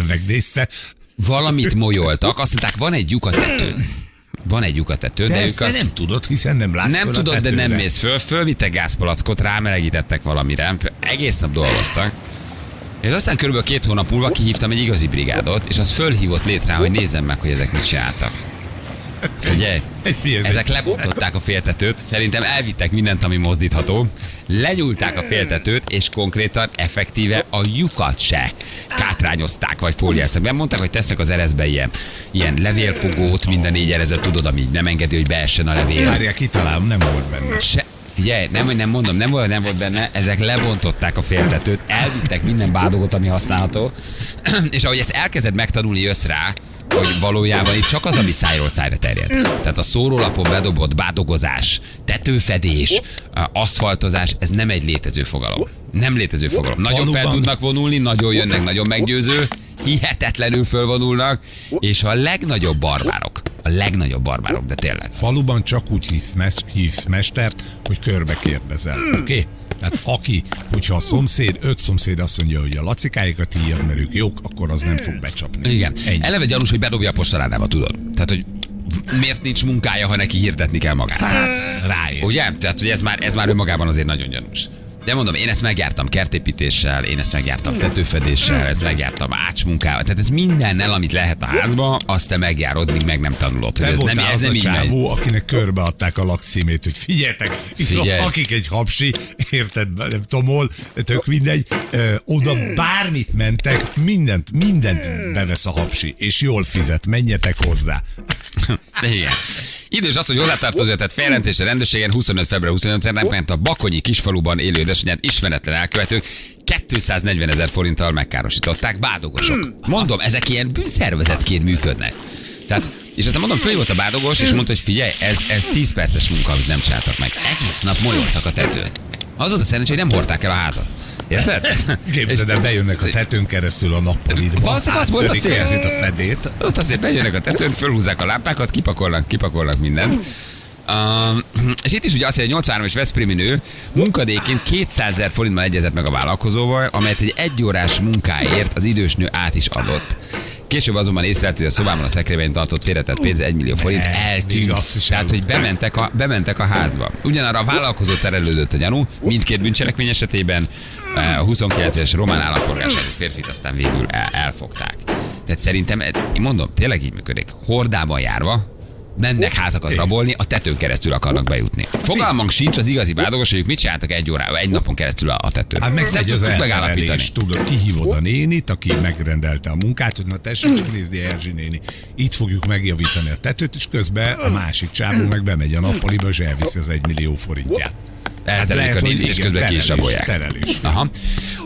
Megnézte. Valamit molyoltak, azt mondták, van egy lyuk a tetőn. Van egy lyuk a tetőn, De ők ezt azt... nem tudod, hiszen nem látsz Nem föl a tudod, de tetőre. nem mész föl. Fölvittek gázpalackot, rámelegítettek valamire. Egész nap dolgoztak. És aztán körülbelül 2 hónap múlva kihívtam egy igazi brigádot, és az fölhívott létre, hogy nézzem meg, hogy ezek mit csináltak. Figyelj, ezek lebontották a féltetőt, szerintem elvittek mindent, ami mozdítható, lenyúlták a féltetőt, és konkrétan effektíve a lyukat se kátrányozták, vagy fóliáztak. Nem mondták, hogy tesznek az erezbe ilyen levélfogót, minden 4 erezet, tudod, ami nem engedi, hogy beessen a levél. Várják, kitalálom, nem volt benne. Figyelj, nem mondom, nem volt benne, ezek lebontották a féltetőt, elvittek minden bádogot, ami használható, és ahogy ezt elkezded megtanulni, jössz rá, hogy valójában itt csak az, ami szájról szájra terjed. Tehát a szórólapon bedobott bádogozás, tetőfedés, aszfaltozás, ez nem egy létező fogalom. Nem létező fogalom. Nagyon fel tudnak vonulni, nagyon jönnek, nagyon meggyőző, hihetetlenül fölvonulnak, és a legnagyobb barbárok, de tényleg. Faluban csak úgy hívsz mestert, hogy körbe kérdezel, oké? Tehát hogyha a 5 szomszéd azt mondja, hogy a lacikáikat írd, mert ők jók, akkor az nem fog becsapni. Igen. Ennyi. Eleve gyanús, hogy bedobja a postaládába, tudod. Tehát, hogy miért nincs munkája, ha neki hirdetni kell magát. Hát, ráér. Ugye? Tehát, hogy ez már önmagában azért nagyon gyanús. De mondom, én ezt megjártam kertépítéssel, én ezt megjártam tetőfedéssel, ezt megjártam ácsmunkával. Tehát ez mindennel, amit lehet a házba, azt te megjárod, míg meg nem tanulod. Te ez voltál nem, ez az nem a így megy. csávó, akinek körbeadták a lakcímét, hogy figyeljetek, Figyelj. akik egy hapsi, érted, nem tudom, tök mindegy, oda bármit mentek, mindent bevesz a hapsi, és jól fizet, menjetek hozzá. Igen. Idős az, hogy hozzátartozó, tehát feljelentésre rendőrségen 25. február 28-án, mert a Bakonyi kisfaluban élő édesanyját ismeretlen elkövetők 240 000 forinttal megkárosították, bádogosok. Mondom, ezek ilyen bűnszervezetként működnek. Tehát, és aztán mondom, fölhívott a bádogos, és mondta, hogy figyelj, ez 10 perces munka, amit nem csináltak meg. Egész nap molyoltak a tetőn. Az volt a szerencsé, hogy nem hordták el a házat. Érted? Képzeld el, bejönnek a tetőn keresztül a nappalidba. Az volt a cél. A fedét. Ott azért bejönnek a tetőn, fölhúzzák a lámpákat, kipakolnak mindent. És itt is ugye azt mondja, hogy 83 és veszprémi nő munkadéként 200 000 forintban egyezett meg a vállalkozóval, amelyet egy 1 órás munkáért az idős nő át is adott. Később azonban észlelt, hogy a szobában a szekrényben tartott félretett pénz 1 millió forint eltűnt. Tehát, hogy bementek a házba. Ugyanarra a vállalkozó terelődött a gyanú, mindkét bűncselekmény esetében a 29 éves román állampolgárságú férfit aztán végül elfogták. Tehát szerintem, én mondom, tényleg így működik. Hordában járva, mennek házakat rabolni, a tetőn keresztül akarnak bejutni. Fogalmunk sincs az igazi bádogos, hogy ők mit csináltak egy napon keresztül a tetőn. Hát meg nem az tudtuk megállapítani. elterelés, tudod, kihívod a nénit, aki megrendelte a munkát, hogy na tessék csak nézni, Erzsi néni, itt fogjuk megjavítani a tetőt, és közben a másik csávó meg bemegy a nappaliba, és elviszi az 1 millió forintját. Elterelik a nénit, és közben ki is rabolják. Terelés. Aha.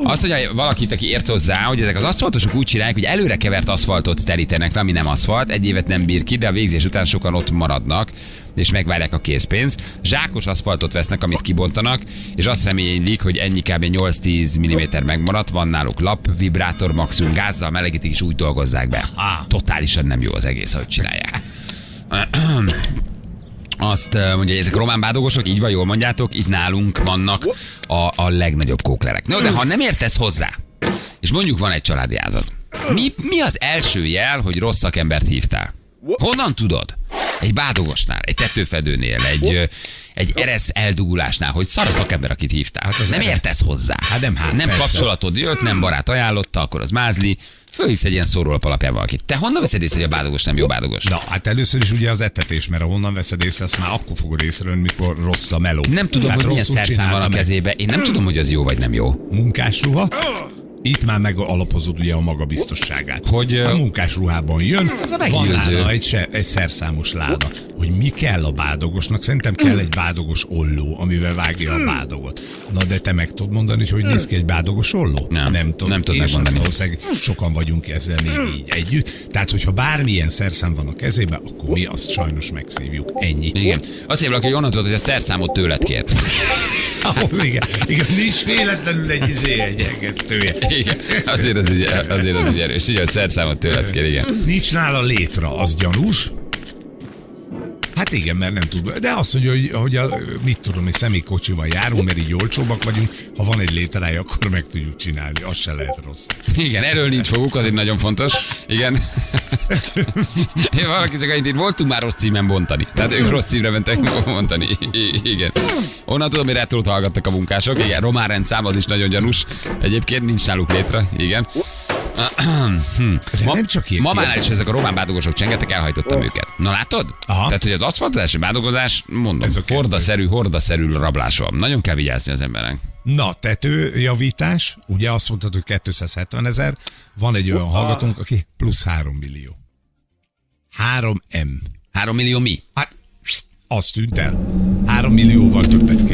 Azt mondja valakit, aki ért hozzá, hogy ezek az aszfaltosok úgy csinálják, hogy előre kevert aszfaltot terítenek, ami nem aszfalt, 1 évet nem bír ki, de a végzés után sokan ott maradnak, és megvárják a készpénzt. Zsákos aszfaltot vesznek, amit kibontanak, és azt reménylik, hogy ennyi kb. 8-10 mm megmaradt, van náluk lap, vibrátor, maximum gázzal melegítik, és úgy dolgozzák be. Totálisan nem jó az egész, ahogy csinálják. Azt mondja, hogy ezek román bádogosok, így van, jól mondjátok, itt nálunk vannak a legnagyobb kóklerek. No, de ha nem értesz hozzá, és mondjuk van egy családi házad, mi az első jel, hogy rossz szakembert hívtál? Honnan tudod? Egy bádogosnál, egy tetőfedőnél, egy eresz eldugulásnál, hogy szar a szakember, akit hívtál. Hát nem értesz hozzá. Nem kapcsolatod jött, nem barát ajánlotta, akkor az mázli. Fölhívsz egy ilyen szórólap alapján valakit. Te honnan veszed észre, hogy a bádogos nem jó bádogos? Na, hát először is ugye az etetés, mert ahonnan veszed észre, azt már akkor fogod észrevenni, mikor rossz a meló. Nem tudom, hogy milyen szerszám van a kezébe. Én nem tudom, hogy az jó vagy nem jó. Munkásruha? Itt már megalapozod ugye a magabiztosságát. Hogy a munkásruhában jön, van meggyőző. nála egy szerszámos láda. Hogy mi kell a bádogosnak? Szerintem kell egy bádogos olló, amivel vágja a bádogot. Na de te meg tudod mondani, hogy néz ki egy bádogos olló? Nem tudom megmondani. Valószínűleg sokan vagyunk ezzel még így együtt. Tehát, hogyha bármilyen szerszám van a kezében, akkor mi azt sajnos megszívjuk. Ennyi. Igen. Azt hívják, hogy onnan tudod, hogy a szerszámot tőled kér. Igen, nincs véletlenül egy egésztője. Igen. Azért az így erős. Igen, a szerszámot tőled kér, igen. Nincs nála létra, az gyanús. Hát Hát igen, mert nem tud. De azt mondja, hogy mit tudom, egy személykocsival járunk, mert így olcsóbbak vagyunk. Ha van egy léteráj, akkor meg tudjuk csinálni. Az se lehet rossz. Igen, erről nincs foguk, az egy nagyon fontos. Igen. Valaki csak annyit, voltunk már rossz címen bontani. Tehát ők rossz címre mentek bontani. Igen. Onnan tudom, hogy retrót hallgattak a munkások. Igen, román rendszám, az is nagyon gyanús. Egyébként nincs náluk létre. Igen. De nem csak ilyen. Mamánál is ezek a román bádogosok csengetek, elhajtottam őket. Na látod? Aha. Tehát, hogy az aszfaltozási bádogozás, mondom, Ez a kettő. hordaszerű rablás van. Nagyon kell vigyázni az embernek. Na, tetőjavítás, ugye azt mondtad, hogy 270 000, van egy olyan hallgatónk, aki plusz 3 millió. 3M. 3 millió mi? Hát, az tűnt el. 3 millióval többet kell.